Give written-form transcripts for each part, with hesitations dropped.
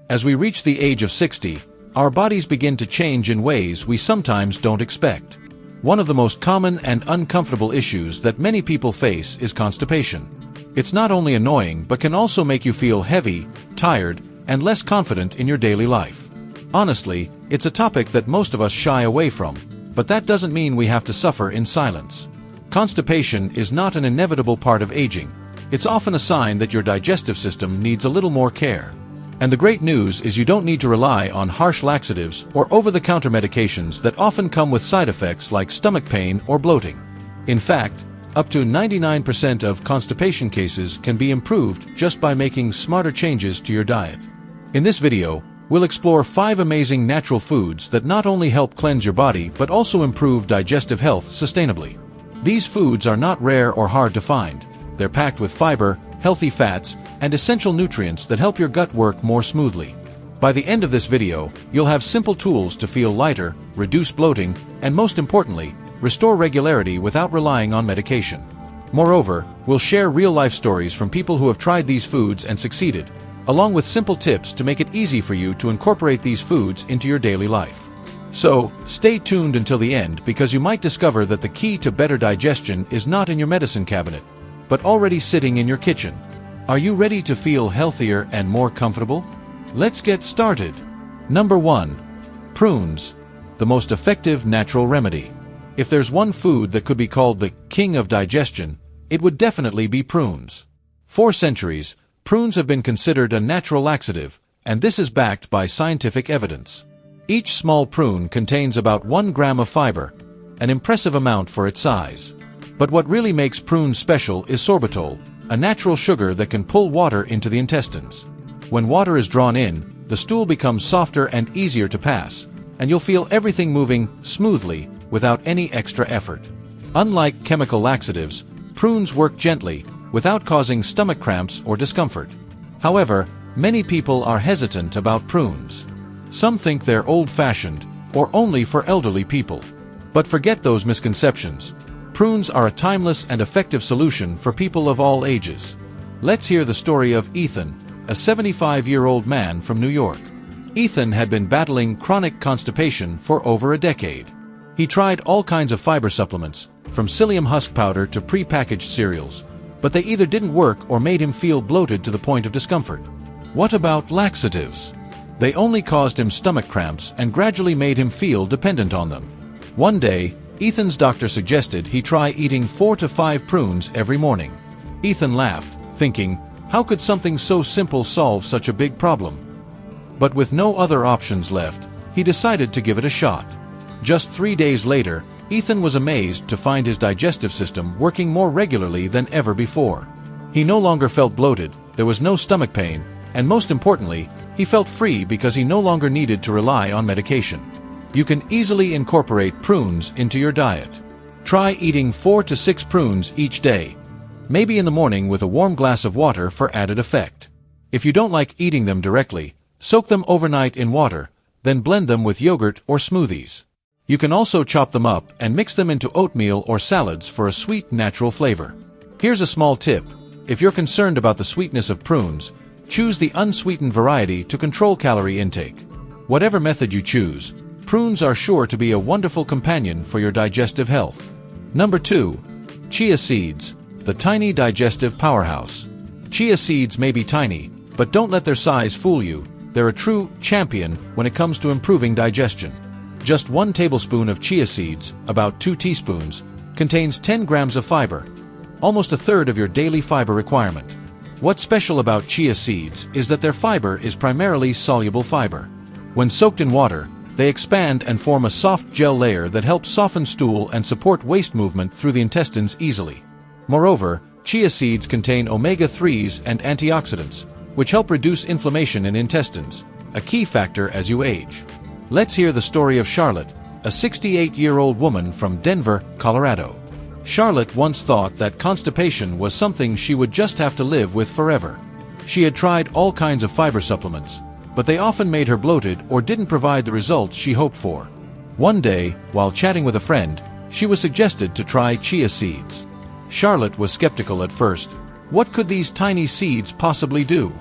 As we reach the age of 60, our bodies begin to change in ways we sometimes don't expect. One of the most common and uncomfortable issues that many people face is constipation. It's not only annoying but can also make you feel heavy, tired, and less confident in your daily life. Honestly, it's a topic that most of us shy away from, but that doesn't mean we have to suffer in silence. Constipation is not an inevitable part of aging. It's often a sign that your digestive system needs a little more care. And the great news is you don't need to rely on harsh laxatives or over-the-counter medications that often come with side effects like stomach pain or bloating. In fact, up to 99% of constipation cases can be improved just by making smarter changes to your diet. In this video, we'll explore 5 amazing natural foods that not only help cleanse your body but also improve digestive health sustainably. These foods are not rare or hard to find. They're packed with fiber, healthy fats, and essential nutrients that help your gut work more smoothly. By the end of this video, you'll have simple tools to feel lighter, reduce bloating, and most importantly, restore regularity without relying on medication. Moreover, we'll share real-life stories from people who have tried these foods and succeeded, along with simple tips to make it easy for you to incorporate these foods into your daily life. So, stay tuned until the end because you might discover that the key to better digestion is not in your medicine cabinet, but already sitting in your kitchen. Are you ready to feel healthier and more comfortable? Let's get started. Number 1. Prunes, the most effective natural remedy. If there's one food that could be called the king of digestion, it would definitely be prunes. For centuries, prunes have been considered a natural laxative, and this is backed by scientific evidence. Each small prune contains about 1 gram of fiber, an impressive amount for its size. But what really makes prunes special is sorbitol, a natural sugar that can pull water into the intestines. When water is drawn in, the stool becomes softer and easier to pass, and you'll feel everything moving smoothly without any extra effort. Unlike chemical laxatives, prunes work gently, without causing stomach cramps or discomfort. However, many people are hesitant about prunes. Some think they're old-fashioned, or only for elderly people. But forget those misconceptions. Prunes are a timeless and effective solution for people of all ages. Let's hear the story of Ethan, a 75-year-old man from New York. Ethan had been battling chronic constipation for over a decade. He tried all kinds of fiber supplements, from psyllium husk powder to pre-packaged cereals, but they either didn't work or made him feel bloated to the point of discomfort. What about laxatives? They only caused him stomach cramps and gradually made him feel dependent on them. One day, Ethan's doctor suggested he try eating 4 to 5 prunes every morning. Ethan laughed, thinking, how could something so simple solve such a big problem? But with no other options left, he decided to give it a shot. Just 3 days later, Ethan was amazed to find his digestive system working more regularly than ever before. He no longer felt bloated, there was no stomach pain, and most importantly, he felt free because he no longer needed to rely on medication. You can easily incorporate prunes into your diet. Try eating 4 to 6 prunes each day, maybe in the morning with a warm glass of water for added effect. If you don't like eating them directly, soak them overnight in water, then blend them with yogurt or smoothies. You can also chop them up and mix them into oatmeal or salads for a sweet, natural flavor. Here's a small tip. If you're concerned about the sweetness of prunes, choose the unsweetened variety to control calorie intake. Whatever method you choose, prunes are sure to be a wonderful companion for your digestive health. Number 2. Chia seeds, the tiny digestive powerhouse. Chia seeds may be tiny, but don't let their size fool you. They're a true champion when it comes to improving digestion. Just 1 tablespoon of chia seeds, about 2 teaspoons, contains 10 grams of fiber, almost a third of your daily fiber requirement. What's special about chia seeds is that their fiber is primarily soluble fiber. When soaked in water, they expand and form a soft gel layer that helps soften stool and support waste movement through the intestines easily. Moreover, chia seeds contain omega-3s and antioxidants, which help reduce inflammation in intestines, a key factor as you age. Let's hear the story of Charlotte, a 68-year-old woman from Denver, Colorado. Charlotte once thought that constipation was something she would just have to live with forever. She had tried all kinds of fiber supplements, but they often made her bloated or didn't provide the results she hoped for. One day, while chatting with a friend, she was suggested to try chia seeds. Charlotte was skeptical at first. What could these tiny seeds possibly do?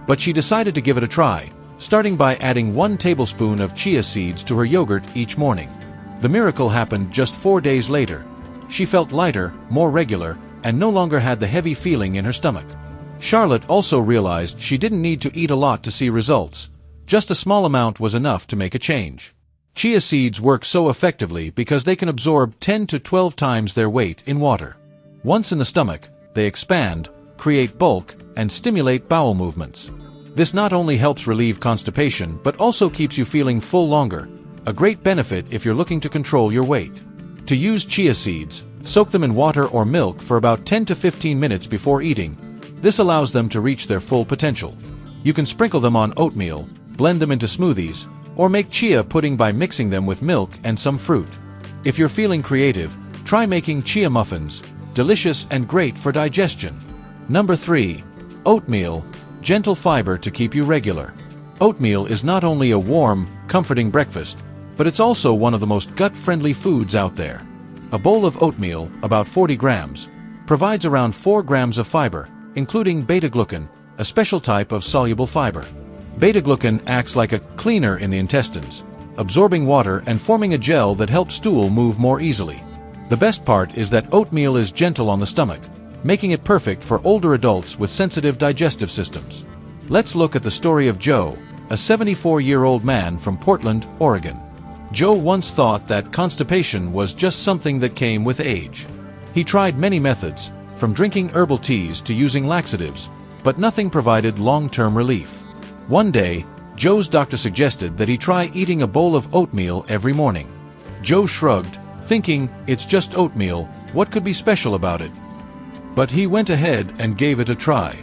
But she decided to give it a try, starting by adding 1 tablespoon of chia seeds to her yogurt each morning. The miracle happened just 4 days later. She felt lighter, more regular, and no longer had the heavy feeling in her stomach. Charlotte also realized she didn't need to eat a lot to see results. Just a small amount was enough to make a change. Chia seeds work so effectively because they can absorb 10 to 12 times their weight in water. Once in the stomach, they expand, create bulk, and stimulate bowel movements. This not only helps relieve constipation but also keeps you feeling full longer, a great benefit if you're looking to control your weight. To use chia seeds, soak them in water or milk for about 10 to 15 minutes before eating. This allows them to reach their full potential. You can sprinkle them on oatmeal, blend them into smoothies, or make chia pudding by mixing them with milk and some fruit. If you're feeling creative, try making chia muffins, delicious and great for digestion. Number 3. Oatmeal, gentle fiber to keep you regular. Oatmeal is not only a warm, comforting breakfast, but it's also one of the most gut-friendly foods out there. A bowl of oatmeal, about 40 grams, provides around 4 grams of fiber, including beta-glucan, a special type of soluble fiber. Beta-glucan acts like a cleaner in the intestines, absorbing water and forming a gel that helps stool move more easily. The best part is that oatmeal is gentle on the stomach, making it perfect for older adults with sensitive digestive systems. Let's look at the story of Joe, a 74-year-old man from Portland, Oregon. Joe once thought that constipation was just something that came with age. He tried many methods, from drinking herbal teas to using laxatives, but nothing provided long-term relief. One day, Joe's doctor suggested that he try eating a bowl of oatmeal every morning. Joe shrugged, thinking, it's just oatmeal, what could be special about it? But he went ahead and gave it a try.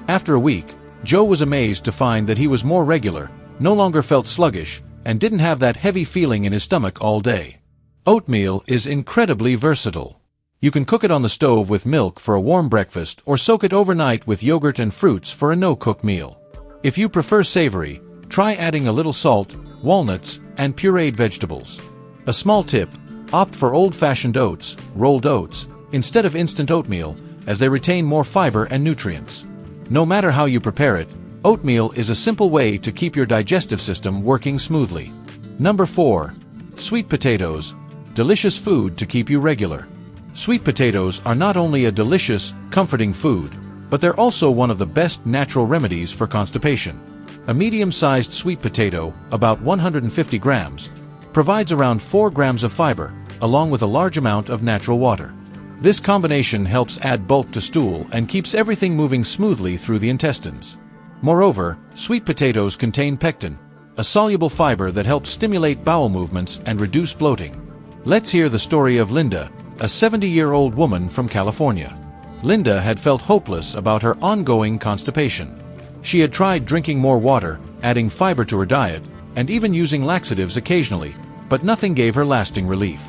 After a week, Joe was amazed to find that he was more regular, no longer felt sluggish, and didn't have that heavy feeling in his stomach all day. Oatmeal is incredibly versatile. You can cook it on the stove with milk for a warm breakfast or soak it overnight with yogurt and fruits for a no-cook meal. If you prefer savory, try adding a little salt, walnuts, and pureed vegetables. A small tip, opt for old-fashioned oats, rolled oats, instead of instant oatmeal, as they retain more fiber and nutrients. No matter how you prepare it, oatmeal is a simple way to keep your digestive system working smoothly. Number 4. Sweet potatoes, delicious food to keep you regular. Sweet potatoes are not only a delicious, comforting food, but they're also one of the best natural remedies for constipation. A medium-sized sweet potato, about 150 grams, provides around 4 grams of fiber, along with a large amount of natural water. This combination helps add bulk to stool and keeps everything moving smoothly through the intestines. Moreover, sweet potatoes contain pectin, a soluble fiber that helps stimulate bowel movements and reduce bloating. Let's hear the story of Linda, a 70-year-old woman from California. Linda had felt hopeless about her ongoing constipation. She had tried drinking more water, adding fiber to her diet, and even using laxatives occasionally, but nothing gave her lasting relief.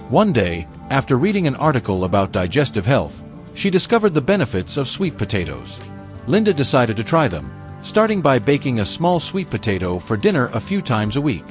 One day, after reading an article about digestive health, she discovered the benefits of sweet potatoes. Linda decided to try them, starting by baking a small sweet potato for dinner a few times a week.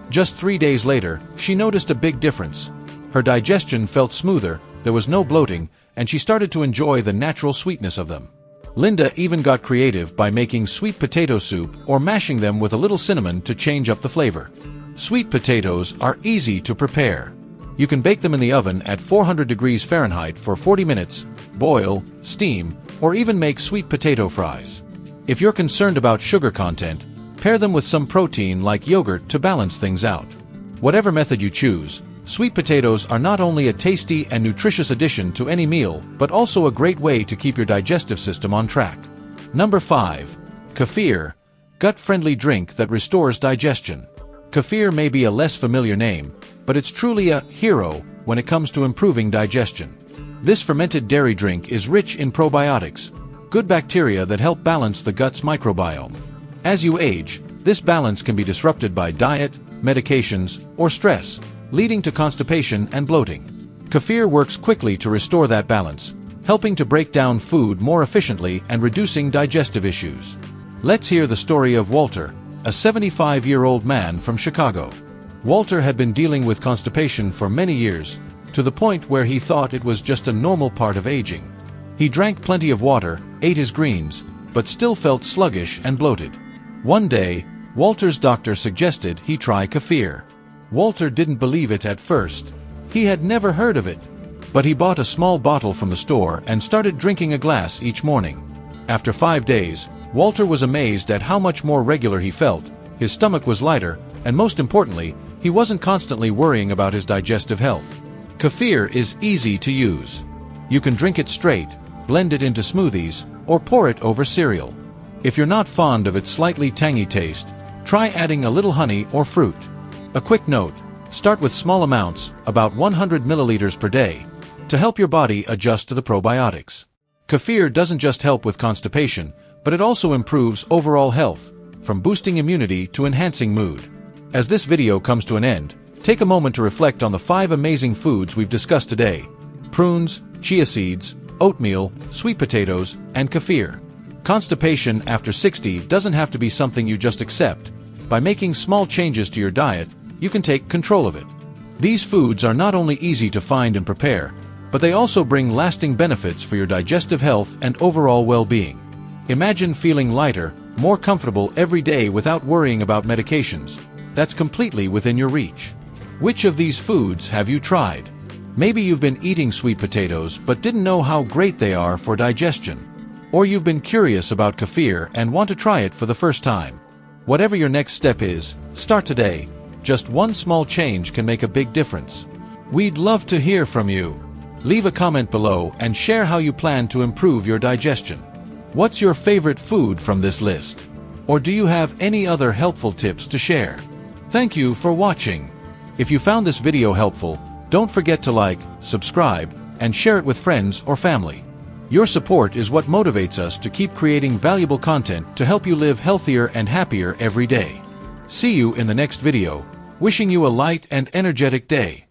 Just 3 days later, she noticed a big difference. Her digestion felt smoother, there was no bloating, and she started to enjoy the natural sweetness of them. Linda even got creative by making sweet potato soup or mashing them with a little cinnamon to change up the flavor. Sweet potatoes are easy to prepare. You can bake them in the oven at 400 degrees Fahrenheit for 40 minutes, boil, steam, or even make sweet potato fries. If you're concerned about sugar content, pair them with some protein like yogurt to balance things out. Whatever method you choose, sweet potatoes are not only a tasty and nutritious addition to any meal, but also a great way to keep your digestive system on track. Number 5. Kefir, gut-friendly drink that restores digestion. Kefir may be a less familiar name, but it's truly a hero when it comes to improving digestion. This fermented dairy drink is rich in probiotics, good bacteria that help balance the gut's microbiome. As you age, this balance can be disrupted by diet, medications, or stress, leading to constipation and bloating. Kefir works quickly to restore that balance, helping to break down food more efficiently and reducing digestive issues. Let's hear the story of Walter, a 75-year-old man from Chicago. Walter had been dealing with constipation for many years, to the point where he thought it was just a normal part of aging. He drank plenty of water, ate his greens, but still felt sluggish and bloated. One day, Walter's doctor suggested he try kefir. Walter didn't believe it at first. He had never heard of it. But he bought a small bottle from the store and started drinking a glass each morning. After 5 days, Walter was amazed at how much more regular he felt, his stomach was lighter, and most importantly, he wasn't constantly worrying about his digestive health. Kefir is easy to use. You can drink it straight, blend it into smoothies, or pour it over cereal. If you're not fond of its slightly tangy taste, try adding a little honey or fruit. A quick note, start with small amounts, about 100 milliliters per day, to help your body adjust to the probiotics. Kefir doesn't just help with constipation, but it also improves overall health, from boosting immunity to enhancing mood. As this video comes to an end, take a moment to reflect on the 5 amazing foods we've discussed today: prunes, chia seeds, oatmeal, sweet potatoes, and kefir. Constipation after 60 doesn't have to be something you just accept. By making small changes to your diet, you can take control of it. These foods are not only easy to find and prepare, but they also bring lasting benefits for your digestive health and overall well-being. Imagine feeling lighter, more comfortable every day without worrying about medications. That's completely within your reach. Which of these foods have you tried? Maybe you've been eating sweet potatoes but didn't know how great they are for digestion. Or you've been curious about kefir and want to try it for the first time. Whatever your next step is, start today. Just one small change can make a big difference. We'd love to hear from you. Leave a comment below and share how you plan to improve your digestion. What's your favorite food from this list? Or do you have any other helpful tips to share? Thank you for watching. If you found this video helpful, don't forget to like, subscribe, and share it with friends or family. Your support is what motivates us to keep creating valuable content to help you live healthier and happier every day. See you in the next video, wishing you a light and energetic day.